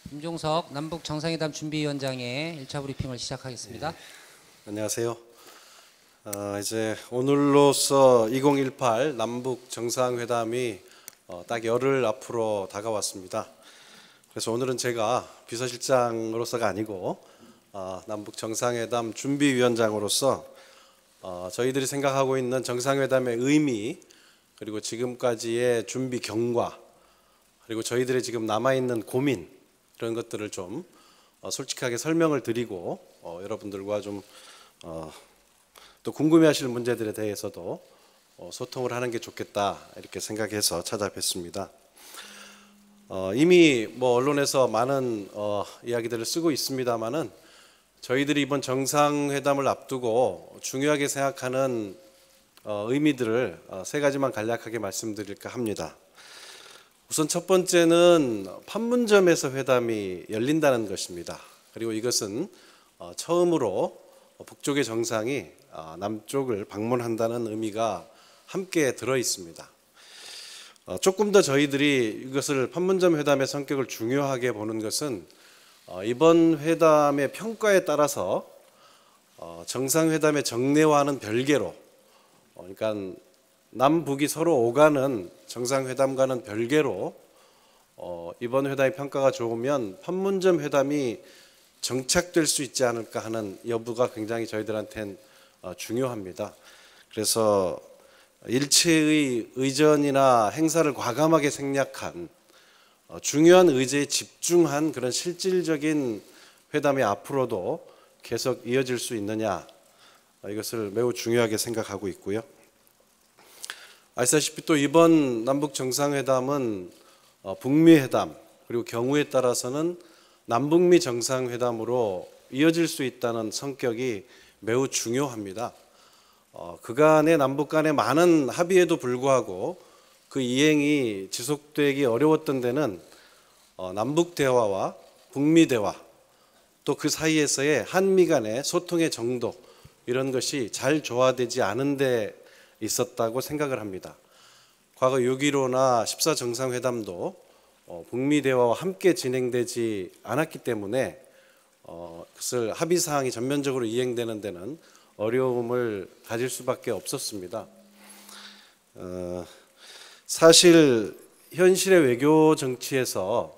김종석 남북 정상회담 준비위원장의 1차 브리핑을 시작하겠습니다. 안녕하세요. 이제 오늘로서 2018 남북 정상회담이 딱 열흘 앞으로 다가왔습니다. 그래서 오늘은 제가 비서실장으로서가 아니고 남북 정상회담 준비위원장으로서 저희들이 생각하고 있는 정상회담의 의미, 그리고 지금까지의 준비 경과, 그리고 저희들의 지금 남아있는 고민, 이런 것들을 좀 솔직하게 설명을 드리고 여러분들과 좀 또 궁금해하실 문제들에 대해서도 소통을 하는 게 좋겠다, 이렇게 생각해서 찾아뵙습니다. 이미 언론에서 많은 이야기들을 쓰고 있습니다만은 저희들이 이번 정상회담을 앞두고 중요하게 생각하는 의미들을 세 가지만 간략하게 말씀드릴까 합니다. 우선 첫 번째는 판문점에서 회담이 열린다는 것입니다. 그리고 이것은 처음으로 북쪽의 정상이 남쪽을 방문한다는 의미가 함께 들어 있습니다. 조금 더 저희들이 이것을 판문점 회담의 성격을 중요하게 보는 것은 이번 회담의 평가에 따라서 정상회담의 정례와는 별개로, 그러니까 남북이 서로 오가는 정상회담과는 별개로 이번 회담의 평가가 좋으면 판문점 회담이 정착될 수 있지 않을까 하는 여부가 굉장히 저희들한테는 중요합니다. 그래서 일체의 의전이나 행사를 과감하게 생략한 중요한 의제에 집중한 그런 실질적인 회담이 앞으로도 계속 이어질 수 있느냐, 이것을 매우 중요하게 생각하고 있고요. 아시다시피 또 이번 남북 정상회담은 북미 회담, 그리고 경우에 따라서는 남북미 정상회담으로 이어질 수 있다는 성격이 매우 중요합니다. 그간의 남북 간의 많은 합의에도 불구하고 그 이행이 지속되기 어려웠던 데는 남북 대화와 북미 대화, 또 그 사이에서의 한미 간의 소통의 정도, 이런 것이 잘 조화되지 않은 데 있었다고 생각을 합니다. 과거 6.15나 14 정상회담도 북미 대화와 함께 진행되지 않았기 때문에 그것을 합의사항이 전면적으로 이행되는 데는 어려움을 가질 수밖에 없었습니다. 사실 현실의 외교 정치에서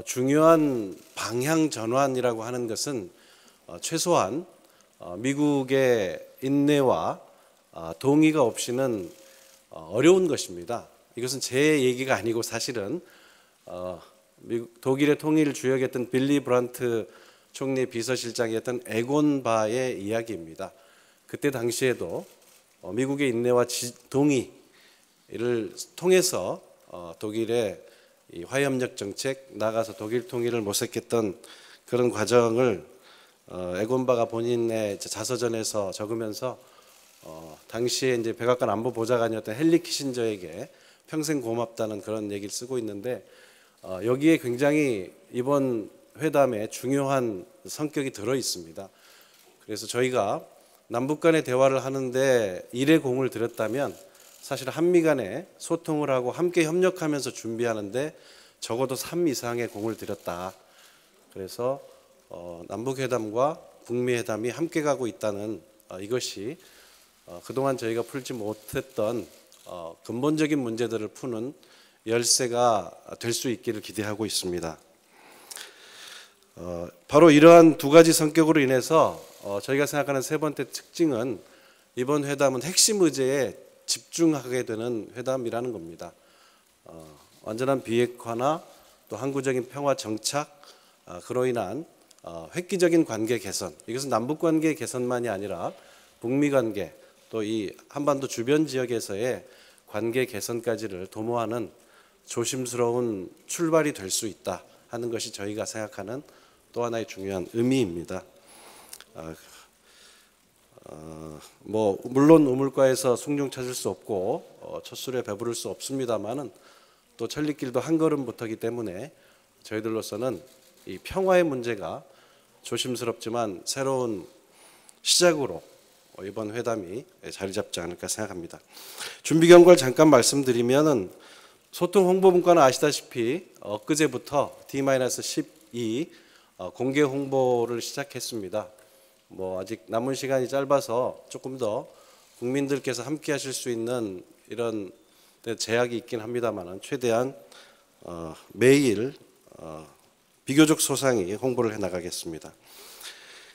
중요한 방향 전환이라고 하는 것은 최소한 미국의 인내와 동의가 없이는 어려운 것입니다. 이것은 제 얘기가 아니고 사실은 독일의 통일 주역이었던 빌리 브란트 총리 비서실장이었던 에곤 바의 이야기입니다. 그때 당시에도 미국의 인내와 동의를 통해서 독일의 이 화해협력 정책, 나가서 독일 통일을 모색했던 그런 과정을 에곤 바가 본인의 자서전에서 적으면서 당시에 이제 백악관 안보보좌관이었던 헨리 키신저에게 평생 고맙다는 그런 얘기를 쓰고 있는데, 여기에 굉장히 이번 회담에 중요한 성격이 들어 있습니다. 그래서 저희가 남북 간의 대화를 하는데 일의 공을 들였다면 사실 한미 간에 소통을 하고 함께 협력하면서 준비하는데 적어도 3 이상의 공을 들였다. 그래서 남북회담과 북미회담이 함께 가고 있다는 이것이 그동안 저희가 풀지 못했던 근본적인 문제들을 푸는 열쇠가 될 수 있기를 기대하고 있습니다. 바로 이러한 두 가지 성격으로 인해서 저희가 생각하는 세 번째 특징은 이번 회담은 핵심 의제에 집중하게 되는 회담이라는 겁니다. 완전한 비핵화나 또 항구적인 평화 정착, 그로 인한 획기적인 관계 개선, 이것은 남북 관계 개선만이 아니라 북미 관계, 또 이 한반도 주변 지역에서의 관계 개선까지를 도모하는 조심스러운 출발이 될 수 있다 하는 것이 저희가 생각하는 또 하나의 중요한 의미입니다. 물론 우물가에서 숭늉 찾을 수 없고 첫술에 배부를 수 없습니다만은 또 천리길도 한 걸음부터기 때문에 저희들로서는 이 평화의 문제가 조심스럽지만 새로운 시작으로 이번 회담이 자리 잡지 않을까 생각합니다. 준비 경과를 잠깐 말씀드리면은 소통 홍보분과는 아시다시피 엊그제부터 D-10 공개 홍보를 시작했습니다. 뭐 아직 남은 시간이 짧아서 조금 더 국민들께서 함께 하실 수 있는 이런 제약이 있긴 합니다만 최대한 매일 비교적 소상히 홍보를 해나가겠습니다.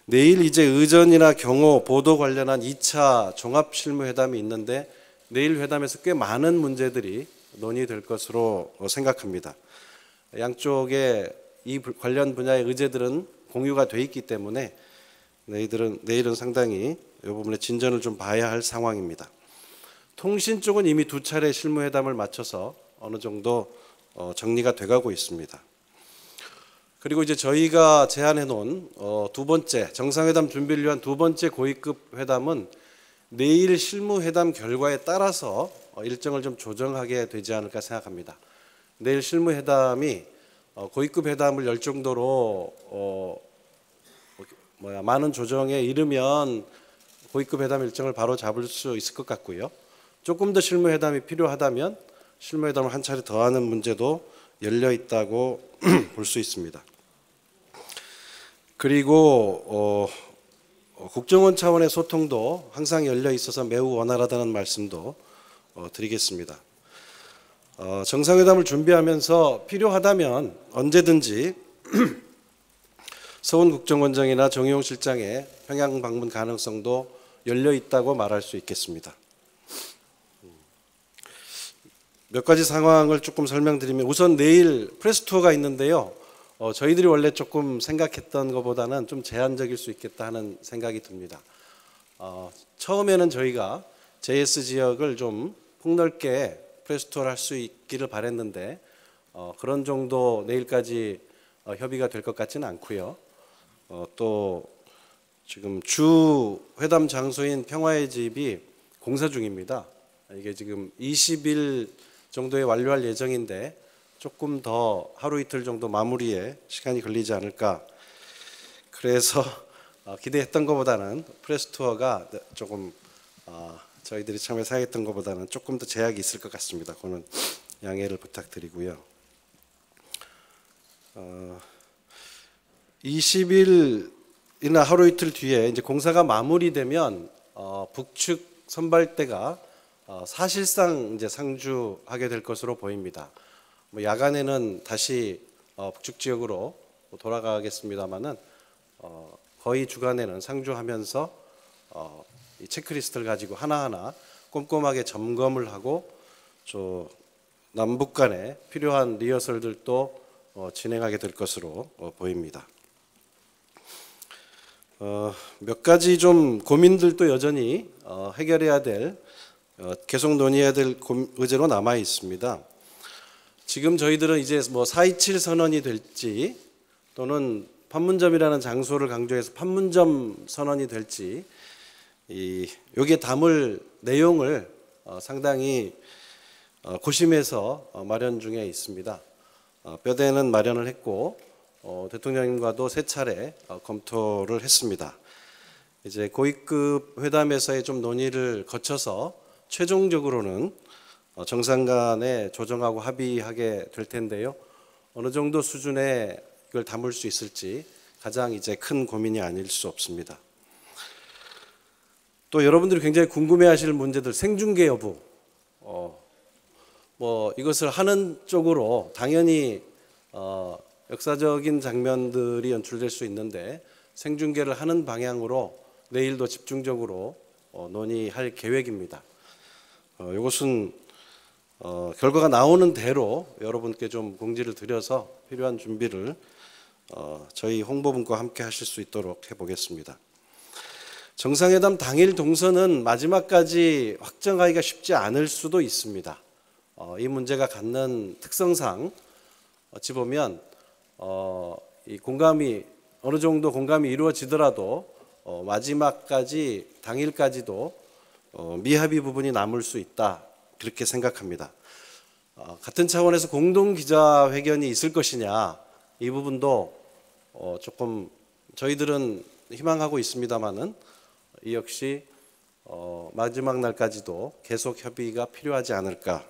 내일 이제 의전이나 경호, 보도 관련한 2차 종합실무회담이 있는데 내일 회담에서 꽤 많은 문제들이 논의될 것으로 생각합니다. 양쪽의 이 관련 분야의 의제들은 공유가 돼 있기 때문에 내일은 상당히 이 부분에 진전을 좀 봐야 할 상황입니다. 통신 쪽은 이미 2차례 실무회담을 마쳐서 어느 정도 정리가 돼가고 있습니다. 그리고 이제 저희가 제안해 놓은 두 번째 정상회담 준비를 위한 두 번째 고위급 회담은 내일 실무회담 결과에 따라서 일정을 좀 조정하게 되지 않을까 생각합니다. 내일 실무회담이 고위급 회담을 열 정도로 많은 조정에 이르면 고위급 회담 일정을 바로 잡을 수 있을 것 같고요. 조금 더 실무회담이 필요하다면 실무회담을 한 차례 더 하는 문제도 열려 있다고 볼 수 있습니다. 그리고 국정원 차원의 소통도 항상 열려 있어서 매우 원활하다는 말씀도 드리겠습니다. 정상회담을 준비하면서 필요하다면 언제든지 서훈 국정원장이나 정의용 실장의 평양 방문 가능성도 열려 있다고 말할 수 있겠습니다. 몇 가지 상황을 조금 설명드리면 우선 내일 프레스 투어가 있는데요. 저희들이 원래 조금 생각했던 것보다는 좀 제한적일 수 있겠다 하는 생각이 듭니다. 처음에는 저희가 JS 지역을 좀 폭넓게 프레스 투어를 할 수 있기를 바랬는데 그런 정도 내일까지 협의가 될 것 같지는 않고요. 또 지금 주 회담 장소인 평화의 집이 공사 중입니다. 이게 지금 20일 정도에 완료할 예정인데 조금 더 하루 이틀 정도 마무리에 시간이 걸리지 않을까. 그래서 기대했던 것보다는 프레스 투어가 조금 저희들이 처음에 생각했던 것보다는 조금 더 제약이 있을 것 같습니다. 그거는 양해를 부탁드리고요. 20일이나 하루 이틀 뒤에 이제 공사가 마무리되면 북측 선발대가 사실상 이제 상주하게 될 것으로 보입니다. 야간에는 다시 북측 지역으로 돌아가겠습니다만은 거의 주간에는 상주하면서 이 체크리스트를 가지고 하나하나 꼼꼼하게 점검을 하고 남북 간에 필요한 리허설들도 진행하게 될 것으로 보입니다. 몇 가지 좀 고민들도 여전히 해결해야 될 계속 논의해야 될 의제로 남아 있습니다. 지금 저희들은 이제 4.27 선언이 될지 또는 판문점이라는 장소를 강조해서 판문점 선언이 될지 여기에 담을 내용을 상당히 고심해서 마련 중에 있습니다. 뼈대는 마련을 했고 대통령님과도 세 차례 검토를 했습니다. 이제 고위급 회담에서의 좀 논의를 거쳐서 최종적으로는 정상 간에 조정하고 합의하게 될 텐데요. 어느 정도 수준에 이걸 담을 수 있을지 가장 이제 큰 고민이 아닐 수 없습니다. 또 여러분들이 굉장히 궁금해하실 문제들 생중계 여부. 이것을 하는 쪽으로 당연히 역사적인 장면들이 연출될 수 있는데 생중계를 하는 방향으로 내일도 집중적으로 논의할 계획입니다. 이것은 결과가 나오는 대로 여러분께 좀 공지를 드려서 필요한 준비를 저희 홍보분과 함께 하실 수 있도록 해보겠습니다. 정상회담 당일 동선은 마지막까지 확정하기가 쉽지 않을 수도 있습니다. 이 문제가 갖는 특성상 어찌 보면 이 공감이 어느 정도 공감이 이루어지더라도 마지막까지 당일까지도 미합의 부분이 남을 수 있다 그렇게 생각합니다. 같은 차원에서 공동 기자회견이 있을 것이냐 이 부분도 조금 저희들은 희망하고 있습니다만은 이 역시 마지막 날까지도 계속 협의가 필요하지 않을까.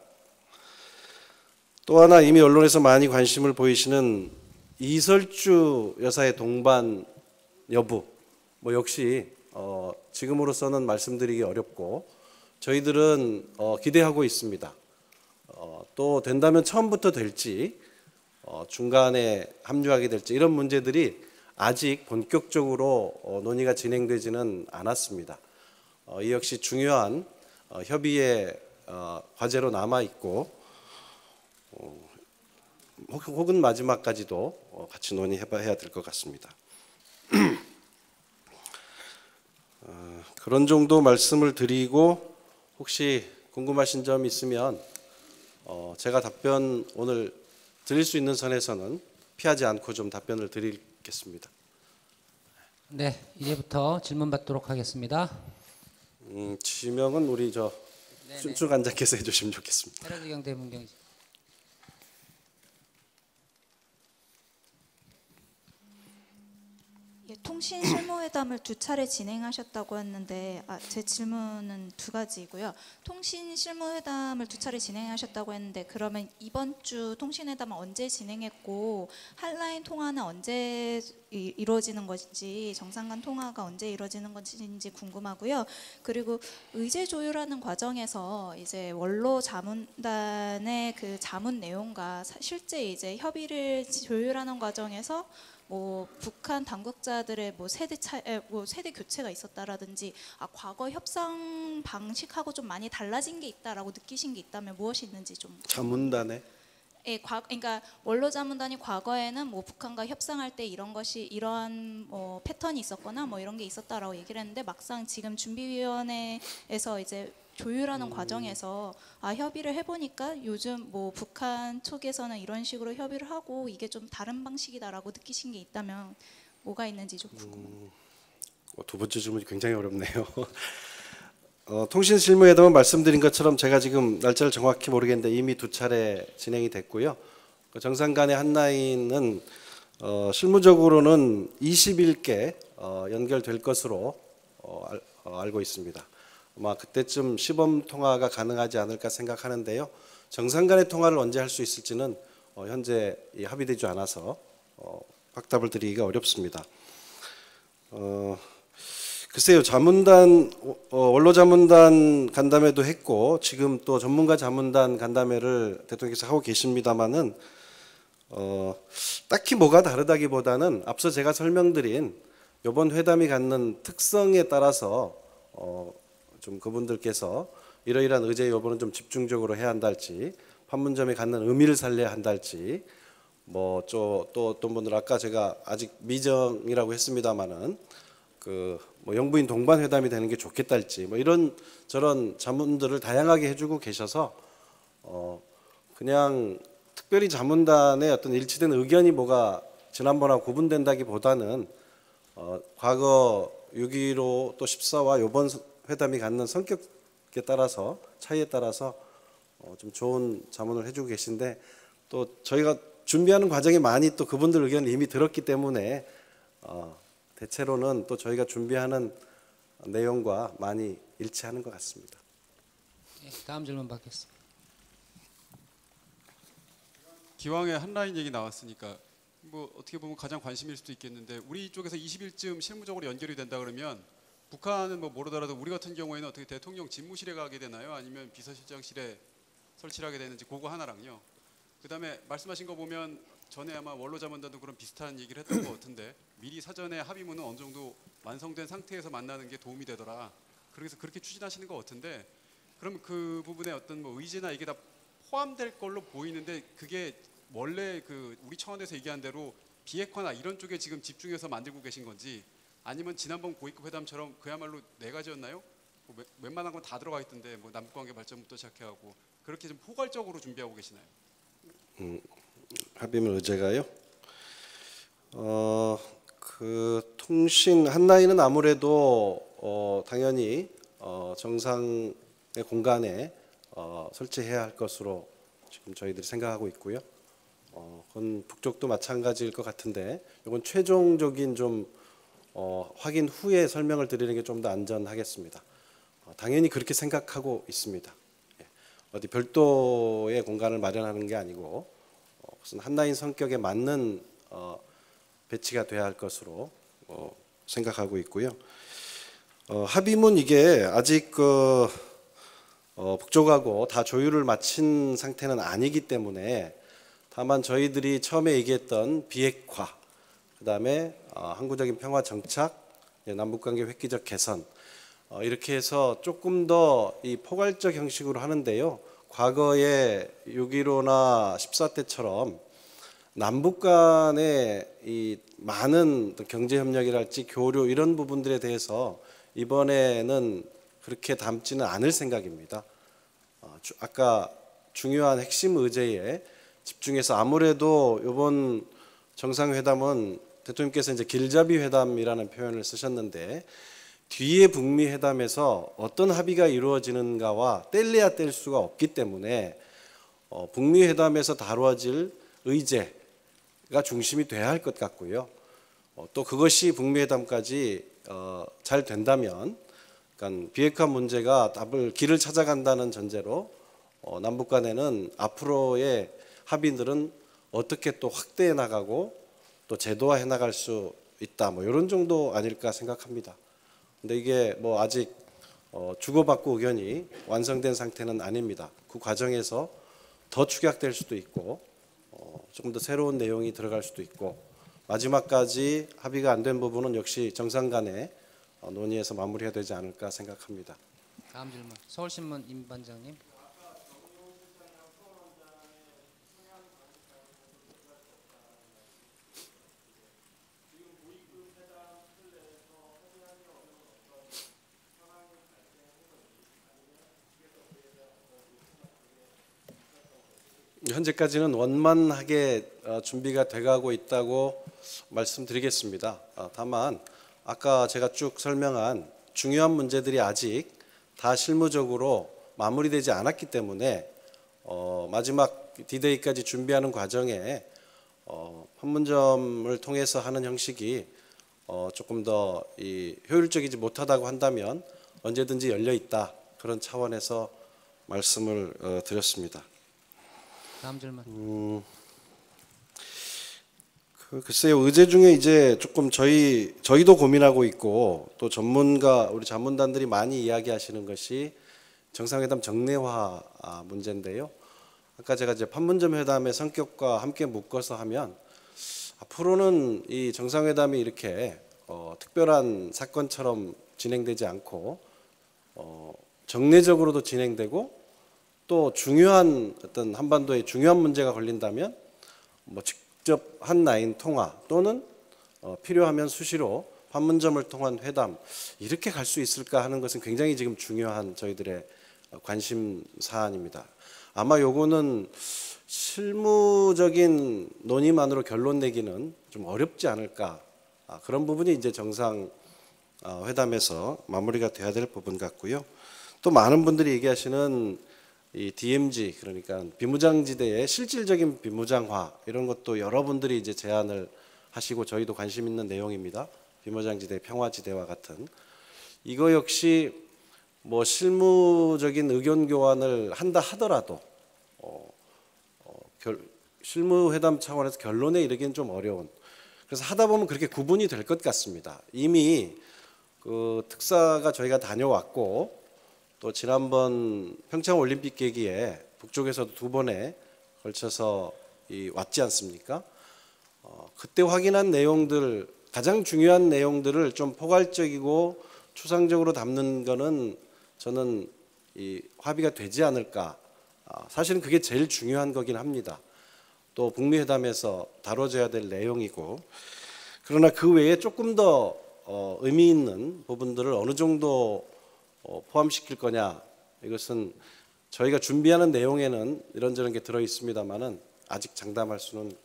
또 하나 이미 언론에서 많이 관심을 보이시는 이설주 여사의 동반 여부 뭐 역시 지금으로서는 말씀드리기 어렵고 저희들은 기대하고 있습니다. 또 된다면 처음부터 될지 중간에 합류하게 될지 이런 문제들이 아직 본격적으로 논의가 진행되지는 않았습니다. 이 역시 중요한 협의의 과제로 남아 있고 혹은 마지막까지도 같이 논의해야 될 것 같습니다. 그런 정도 말씀을 드리고 혹시 궁금하신 점 있으면 제가 답변 오늘 드릴 수 있는 선에서는 피하지 않고 좀 답변을 드리겠습니다. 네, 이제부터 질문 받도록 하겠습니다. 지명은 우리 순수 관장께서 해주시면 좋겠습니다. 헤라드경 대문경님. 예, 통신 실무회담을 2차례 진행하셨다고 했는데 제 질문은 2가지고요. 통신 실무회담을 2차례 진행하셨다고 했는데 그러면 이번 주 통신회담은 언제 진행했고 핫라인 통화는 언제 이루어지는 것인지 정상 간 통화가 언제 이루어지는 것인지 궁금하고요. 그리고 의제 조율하는 과정에서 이제 원로 자문단의 그 자문 내용과 실제 이제 협의를 조율하는 과정에서 뭐 북한 당국자들의 세대 교체가 있었다라든지 과거 협상 방식하고 좀 많이 달라진 게 있다라고 느끼신 게 있다면 무엇이 있는지 좀. 자문단에? 예, 그러니까 원로 자문단이 과거에는 뭐 북한과 협상할 때 이러한 패턴이 있었거나 뭐 이런 게 있었다라고 얘기를 했는데 막상 지금 준비위원회에서 이제 조율하는 과정에서 협의를 해보니까 요즘 뭐 북한 쪽에서는 이런 식으로 협의를 하고 이게 좀 다른 방식이다라고 느끼신 게 있다면 뭐가 있는지 좀 궁금해요. 두 번째 질문이 굉장히 어렵네요. 통신 실무회담은 말씀드린 것처럼 제가 지금 날짜를 정확히 모르겠는데 이미 2차례 진행이 됐고요. 정상 간의 핫라인은 실무적으로는 20일께 연결될 것으로 알고 있습니다. 아마 그때쯤 시범 통화가 가능하지 않을까 생각하는데요. 정상 간의 통화를 언제 할 수 있을지는 현재 합의되지 않아서 확답을 드리기가 어렵습니다. 글쎄요, 자문단 원로 자문단 간담회도 했고 지금 또 전문가 자문단 간담회를 대통령께서 하고 계십니다만은 딱히 뭐가 다르다기보다는 앞서 제가 설명드린 이번 회담이 갖는 특성에 따라서 좀 그분들께서 이러이러한 의제 여부는 좀 집중적으로 해야 한달지 판문점이 갖는 의미를 살려야 한달지 뭐 또 어떤 분들 아까 제가 아직 미정이라고 했습니다마는 뭐 영부인 동반 회담이 되는 게 좋겠달지 뭐 이런 저런 자문들을 다양하게 해주고 계셔서 그냥 특별히 자문단의 어떤 일치된 의견이 뭐가 지난번하고 구분된다기보다는 과거 6.15 또 14와 이번 회담이 갖는 성격에 따라서 차이에 따라서 좀 좋은 자문을 해주고 계신데 또 저희가 준비하는 과정에 많이 또 그분들 의견을 이미 들었기 때문에 대체로는 또 저희가 준비하는 내용과 많이 일치하는 것 같습니다. 네, 다음 질문 받겠습니다. 기왕에 핫라인 얘기 나왔으니까 뭐 어떻게 보면 가장 관심일 수도 있겠는데 우리 쪽에서 20일쯤 실무적으로 연결이 된다 그러면 북한은 뭐 모르더라도 우리 같은 경우에는 어떻게 대통령 집무실에 가게 되나요? 아니면 비서실장실에 설치를 하게 되는지 그거 하나랑요. 그다음에 말씀하신 거 보면 전에 아마 원로 자문단도 그런 비슷한 얘기를 했던 것 같은데 미리 사전에 합의문은 어느 정도 완성된 상태에서 만나는 게 도움이 되더라. 그래서 그렇게 추진하시는 것 같은데 그럼 그 부분에 어떤 뭐 의제나 이게 다 포함될 걸로 보이는데 그게 원래 우리 청와대에서 얘기한 대로 비핵화나 이런 쪽에 지금 집중해서 만들고 계신 건지 아니면 지난번 고위급 회담처럼 그야말로 4가지였나요? 뭐 웬만한 건 다 들어가 있던데 뭐 남북관계 발전부터 시작해가고 그렇게 좀 포괄적으로 준비하고 계시나요? 합의문 의제가요. 통신 핫라인은 아무래도 당연히 정상의 공간에 설치해야 할 것으로 지금 저희들이 생각하고 있고요. 그건 북쪽도 마찬가지일 것 같은데 이건 최종적인 좀 확인 후에 설명을 드리는 게 좀 더 안전하겠습니다. 당연히 그렇게 생각하고 있습니다. 어디 별도의 공간을 마련하는 게 아니고 무슨 핫라인 성격에 맞는 배치가 돼야 할 것으로 생각하고 있고요. 합의문 이게 아직 북쪽하고 다 조율을 마친 상태는 아니기 때문에 다만 저희들이 처음에 얘기했던 비핵화, 그다음에 항구적인 평화 정착, 남북관계 획기적 개선 이렇게 해서 조금 더 이 포괄적 형식으로 하는데요. 과거에 6.15나 14때처럼 남북 간의 이 많은 경제 협력이랄지 교류 이런 부분들에 대해서 이번에는 그렇게 담지는 않을 생각입니다. 아까 중요한 핵심 의제에 집중해서 아무래도 이번 정상회담은 대통령께서 이제 길잡이 회담이라는 표현을 쓰셨는데 뒤에 북미 회담에서 어떤 합의가 이루어지는가와 뗄래야 뗄 수가 없기 때문에 북미 회담에서 다루어질 의제가 중심이 돼야 할 것 같고요. 또 그것이 북미 회담까지 잘 된다면, 그러니까 비핵화 문제가 길을 찾아간다는 전제로 남북 간에는 앞으로의 합의들은 어떻게 또 확대해 나가고 또 제도화해 나갈 수 있다. 뭐 이런 정도 아닐까 생각합니다. 근데 이게 뭐 아직 주고받고 의견이 완성된 상태는 아닙니다. 그 과정에서 더 축약될 수도 있고 조금 더 새로운 내용이 들어갈 수도 있고 마지막까지 합의가 안 된 부분은 역시 정상 간의 논의에서 마무리해야 되지 않을까 생각합니다. 다음 질문 서울신문 임 반장님. 현재까지는 원만하게 준비가 돼가고 있다고 말씀드리겠습니다. 다만 아까 제가 쭉 설명한 중요한 문제들이 아직 다 실무적으로 마무리되지 않았기 때문에 마지막 디데이까지 준비하는 과정에 판문점을 통해서 하는 형식이 조금 더 효율적이지 못하다고 한다면 언제든지 열려 있다, 그런 차원에서 말씀을 드렸습니다. 다음 질문. 글쎄요, 의제 중에 이제 조금 저희도 고민하고 있고 또 우리 자문단들이 많이 이야기하시는 것이 정상회담 정례화 문제인데요. 아까 제가 이제 판문점 회담의 성격과 함께 묶어서 하면 앞으로는 이 정상회담이 이렇게 특별한 사건처럼 진행되지 않고 정례적으로도 진행되고 또 중요한 어떤 한반도에 중요한 문제가 걸린다면 뭐 직접 한 라인 통화 또는 필요하면 수시로 판문점을 통한 회담 이렇게 갈 수 있을까 하는 것은 굉장히 지금 중요한 저희들의 관심 사안입니다. 아마 요거는 실무적인 논의만으로 결론 내기는 좀 어렵지 않을까, 그런 부분이 이제 정상 회담에서 마무리가 돼야 될 부분 같고요. 또 많은 분들이 얘기하시는 이 DMZ, 그러니까 비무장지대의 실질적인 비무장화 이런 것도 여러분들이 이제 제안을 하시고 저희도 관심 있는 내용입니다. 비무장지대 평화지대와 같은 이거 역시 뭐 실무적인 의견 교환을 한다 하더라도 실무회담 차원에서 결론에 이르기는 좀 어려운, 그래서 하다 보면 그렇게 구분이 될 것 같습니다. 이미 그 특사가 저희가 다녀왔고 또 지난번 평창 올림픽 계기에 북쪽에서도 2번에 걸쳐서 왔지 않습니까? 그때 확인한 내용들, 가장 중요한 내용들을 좀 포괄적이고 추상적으로 담는 거는 저는 합의가 되지 않을까. 사실은 그게 제일 중요한 거긴 합니다. 또 북미 회담에서 다뤄져야 될 내용이고, 그러나 그 외에 조금 더 의미 있는 부분들을 어느 정도 포함시킬 거냐, 이것은 저희가 준비하는 내용에는 이런저런 게 들어 있습니다만은 아직 장담할 수는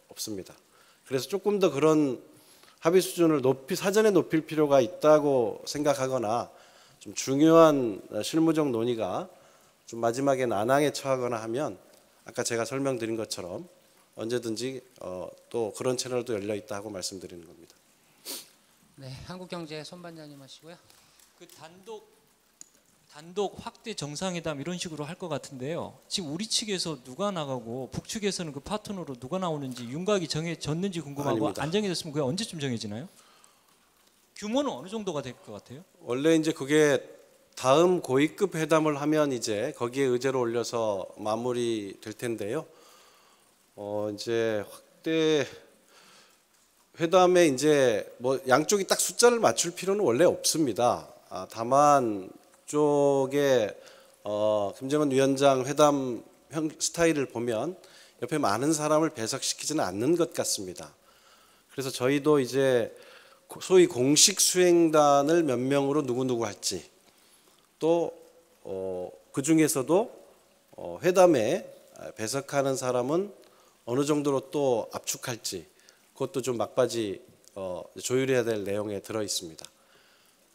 없습니다. 그래서 조금 더 그런 합의 수준을 사전에 높일 필요가 있다고 생각하거나 좀 중요한 실무적 논의가 좀 마지막에 난항에 처하거나 하면 아까 제가 설명드린 것처럼 언제든지 또 그런 채널도 열려 있다고 말씀드리는 겁니다. 네, 한국경제 손 반장님 하시고요. 그 단독 확대 정상회담 이런 식으로 할 것 같은데요. 지금 우리 측에서 누가 나가고 북측에서는 그 파트너로 누가 나오는지 윤곽이 정해졌는지 궁금하고 아닙니다. 안 정해졌으면 그게 언제쯤 정해지나요? 규모는 어느 정도가 될 것 같아요? 원래 이제 그게 다음 고위급 회담을 하면 이제 거기에 의제를 올려서 마무리될 텐데요. 이제 확대 회담에 이제 뭐 양쪽이 딱 숫자를 맞출 필요는 원래 없습니다. 다만 쪽에 김정은 위원장 회담 스타일을 보면 옆에 많은 사람을 배석시키지는 않는 것 같습니다. 그래서 저희도 이제 소위 공식 수행단을 몇 명으로 누구누구 할지 또 그 중에서도 회담에 배석하는 사람은 어느 정도로 또 압축할지 그것도 좀 막바지 조율해야 될 내용에 들어 있습니다.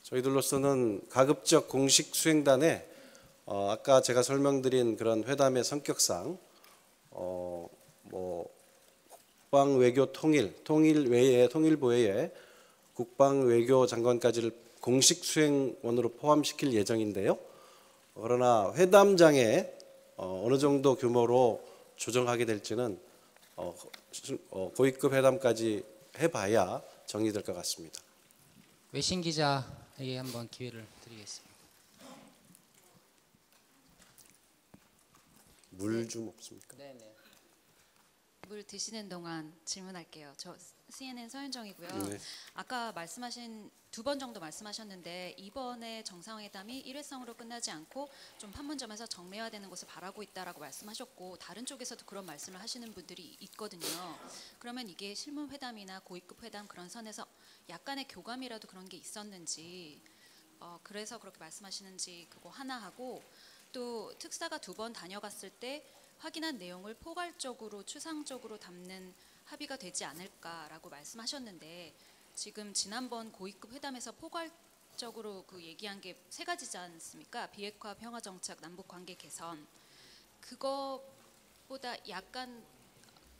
저희들로서는 가급적 공식 수행단에 아까 제가 설명드린 그런 회담의 성격상 뭐 국방 외교 통일 외에 통일부 외에 국방 외교 장관까지를 공식 수행원으로 포함시킬 예정인데요. 그러나 회담장에 어느 정도 규모로 조정하게 될지는 고위급 회담까지 해봐야 정리될 것 같습니다. 외신 기자에게 한번 기회를 드리겠습니다. 물 좀 없습니까? 네네. 물 드시는 동안 질문할게요. 저 CNN 서현정이고요. 네. 아까 말씀하신 2번 정도 말씀하셨는데 이번에 정상회담이 일회성으로 끝나지 않고 좀 판문점에서 정례화되는 것을 바라고 있다라고 말씀하셨고 다른 쪽에서도 그런 말씀을 하시는 분들이 있거든요. 그러면 이게 실무회담이나 고위급 회담 그런 선에서 약간의 교감이라도 그런 게 있었는지 그래서 그렇게 말씀하시는지 그거 하나 하고 또 특사가 2번 다녀갔을 때 확인한 내용을 포괄적으로 추상적으로 담는 합의가 되지 않을까라고 말씀하셨는데 지금 지난번 고위급 회담에서 포괄적으로 그 얘기한 게 3가지지 않습니까? 비핵화, 평화정착, 남북관계 개선. 그거보다 약간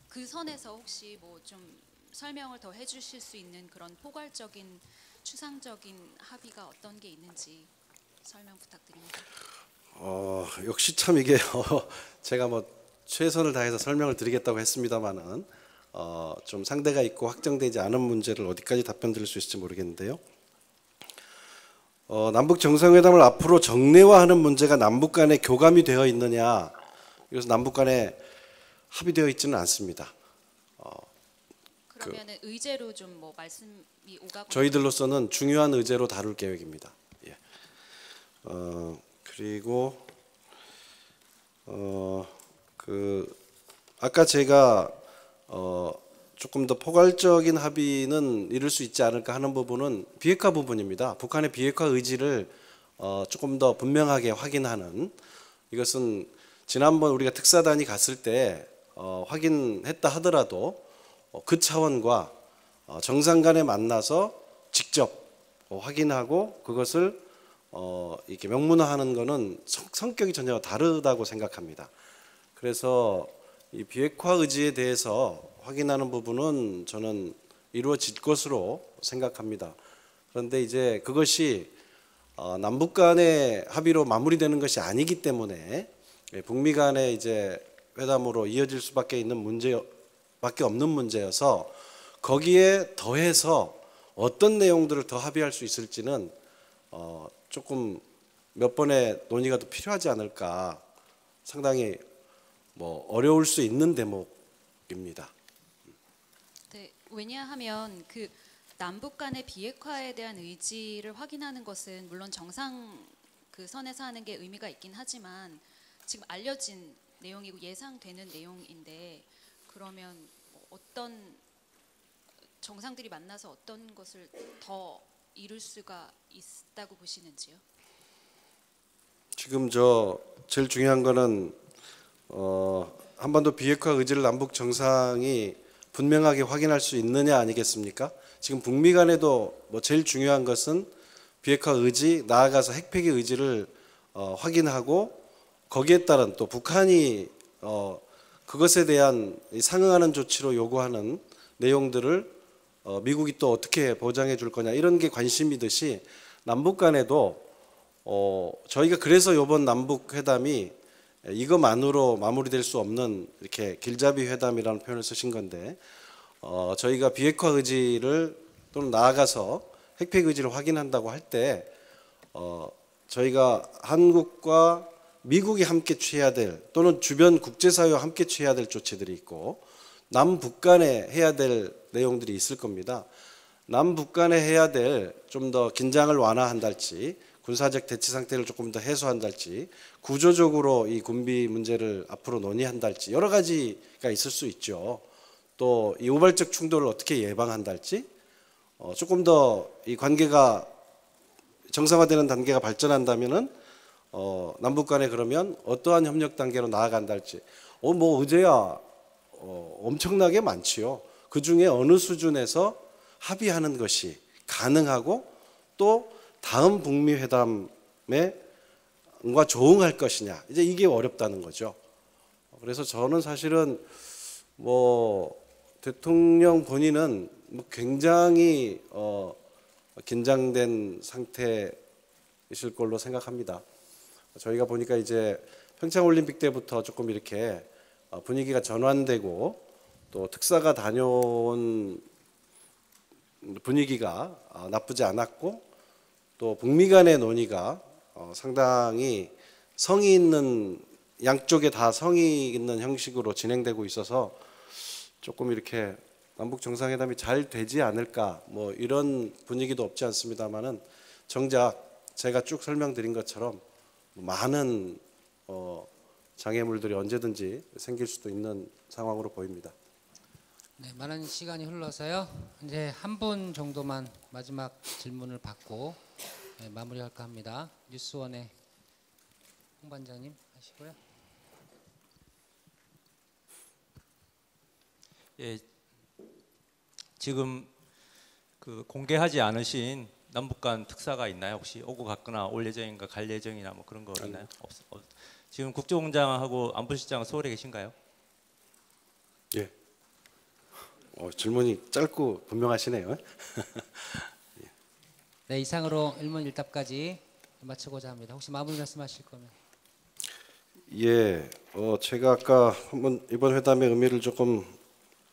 그 선에서 혹시 뭐 좀 설명을 더 해주실 수 있는 그런 포괄적인 추상적인 합의가 어떤 게 있는지 설명 부탁드립니다. 역시 참 이게 제가 뭐 최선을 다해서 설명을 드리겠다고 했습니다만은 좀 상대가 있고 확정되지 않은 문제를 어디까지 답변 드릴 수 있을지 모르겠는데요. 남북 정상회담을 앞으로 정례화하는 문제가 남북 간에 교감이 되어 있느냐? 이것은 남북 간에 합의되어 있지는 않습니다. 그러면은 의제로 좀 뭐 말씀이 오가고 저희들로서는 중요한 의제로 다룰 계획입니다. 예. 그리고 아까 제가 조금 더 포괄적인 합의는 이룰 수 있지 않을까 하는 부분은 비핵화 부분입니다. 북한의 비핵화 의지를 조금 더 분명하게 확인하는 이것은 지난번 우리가 특사단이 갔을 때 확인했다 하더라도 그 차원과 정상 간에 만나서 직접 확인하고 그것을 이렇게 명문화하는 것은 성격이 전혀 다르다고 생각합니다. 그래서 이 비핵화 의지에 대해서 확인하는 부분은 저는 이루어질 것으로 생각합니다. 그런데 이제 그것이 남북 간의 합의로 마무리되는 것이 아니기 때문에 북미 간의 이제 회담으로 이어질 수밖에 없는 문제여서 거기에 더해서 어떤 내용들을 더 합의할 수 있을지는 조금 몇 번의 논의가 더 필요하지 않을까 상당히 뭐 어려울 수 있는 대목입니다. 네, 왜냐하면 그 남북 간의 비핵화에 대한 의지를 확인하는 것은 물론 정상 그 선에서 하는 게 의미가 있긴 하지만 지금 알려진 내용이고 예상되는 내용인데 그러면 뭐 어떤 정상들이 만나서 어떤 것을 더 이룰 수가 있다고 보시는지요? 지금 제일 중요한 거는 한반도 비핵화 의지를 남북 정상이 분명하게 확인할 수 있느냐 아니겠습니까? 지금 북미 간에도 뭐 제일 중요한 것은 비핵화 의지 나아가서 핵폐기 의지를 확인하고 거기에 따른 또 북한이 그것에 대한 상응하는 조치로 요구하는 내용들을 미국이 또 어떻게 보장해 줄 거냐 이런 게 관심이듯이 남북 간에도 저희가 그래서 이번 남북 회담이 이것만으로 마무리될 수 없는 이렇게 길잡이 회담이라는 표현을 쓰신 건데 저희가 비핵화 의지를 또는 나아가서 핵폐기 의지를 확인한다고 할 때 저희가 한국과 미국이 함께 취해야 될 또는 주변 국제사회와 함께 취해야 될 조치들이 있고 남북 간에 해야 될 내용들이 있을 겁니다. 남북 간에 해야 될 좀 더 긴장을 완화한달지 군사적 대치 상태를 조금 더 해소한달지 구조적으로 이 군비 문제를 앞으로 논의한달지 여러 가지가 있을 수 있죠. 또 이 우발적 충돌을 어떻게 예방한달지 조금 더 이 관계가 정상화되는 단계가 발전한다면은 남북 간에 그러면 어떠한 협력 단계로 나아간달지 뭐 의제야 엄청나게 많지요. 그 중에 어느 수준에서 합의하는 것이 가능하고 또 다음 북미 회담에 과 조응할 것이냐 이제 이게 어렵다는 거죠. 그래서 저는 사실은 뭐 대통령 본인은 뭐 굉장히 긴장된 상태이실 걸로 생각합니다. 저희가 보니까 이제 평창 올림픽 때부터 조금 이렇게 분위기가 전환되고 또 특사가 다녀온 분위기가 나쁘지 않았고 또 북미 간의 논의가 상당히 성의 있는 양쪽에 다 성의 있는 형식으로 진행되고 있어서 조금 이렇게 남북 정상회담이 잘 되지 않을까 뭐 이런 분위기도 없지 않습니다만은 정작 제가 쭉 설명드린 것처럼 많은 장애물들이 언제든지 생길 수도 있는 상황으로 보입니다. 네, 많은 시간이 흘러서요. 이제 한 분 정도만 마지막 질문을 받고 마무리할까 합니다. 뉴스원의 홍 반장님 하시고요. 예, 지금 그 공개하지 않으신 남북 간 특사가 있나요? 혹시 오고 갔거나 올 예정인가 갈 예정이나 뭐 그런 거 있나요? 지금 국정원장하고 안보실장 서울에 계신가요? 예. 질문이 짧고 분명하시네요. 네, 이상으로 일문일답까지 마치고자 합니다. 혹시 마무리 말씀하실 거면? 예, 제가 아까 한번 이번 회담의 의미를 조금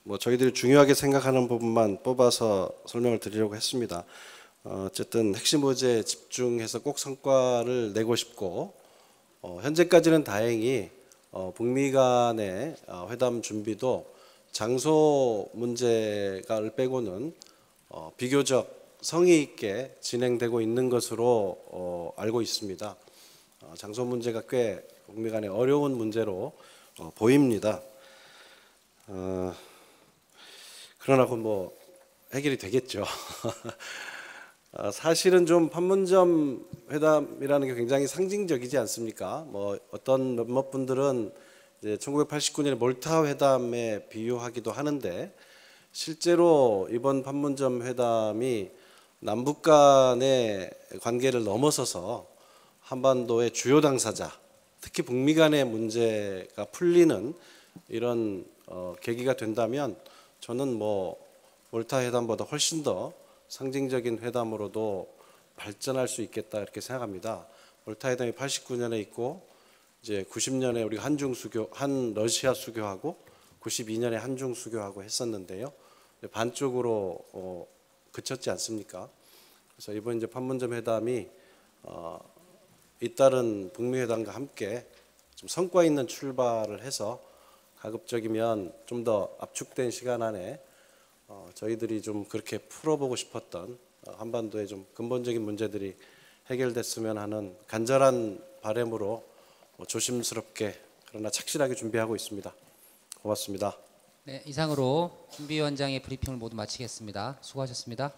뭐 저희들이 중요하게 생각하는 부분만 뽑아서 설명을 드리려고 했습니다. 어쨌든 핵심 의제에 집중해서 꼭 성과를 내고 싶고 현재까지는 다행히 북미 간의 회담 준비도 장소 문제를 빼고는 비교적 성의 있게 진행되고 있는 것으로 알고 있습니다. 장소 문제가 꽤 북미 간의 어려운 문제로 보입니다. 그러나 뭐 해결이 되겠죠. 사실은 좀 판문점 회담이라는 게 굉장히 상징적이지 않습니까? 뭐 어떤 몇몇 분들은 이제 1989년에 몰타 회담에 비유하기도 하는데 실제로 이번 판문점 회담이 남북 간의 관계를 넘어서서 한반도의 주요 당사자, 특히 북미 간의 문제가 풀리는 이런 계기가 된다면 저는 뭐 몰타 회담보다 훨씬 더 상징적인 회담으로도 발전할 수 있겠다 이렇게 생각합니다. 몰타 회담이 89년에 있고 이제 90년에 우리가 한 러시아 수교하고 92년에 한중 수교하고 했었는데요. 반쪽으로 그쳤지 않습니까? 그래서 이번 이제 판문점 회담이 잇따른 북미 회담과 함께 좀 성과 있는 출발을 해서 가급적이면 좀 더 압축된 시간 안에 저희들이 좀 그렇게 풀어보고 싶었던 한반도의 좀 근본적인 문제들이 해결됐으면 하는 간절한 바람으로 조심스럽게 그러나 착실하게 준비하고 있습니다. 고맙습니다. 네, 이상으로 준비위원장의 브리핑을 모두 마치겠습니다. 수고하셨습니다.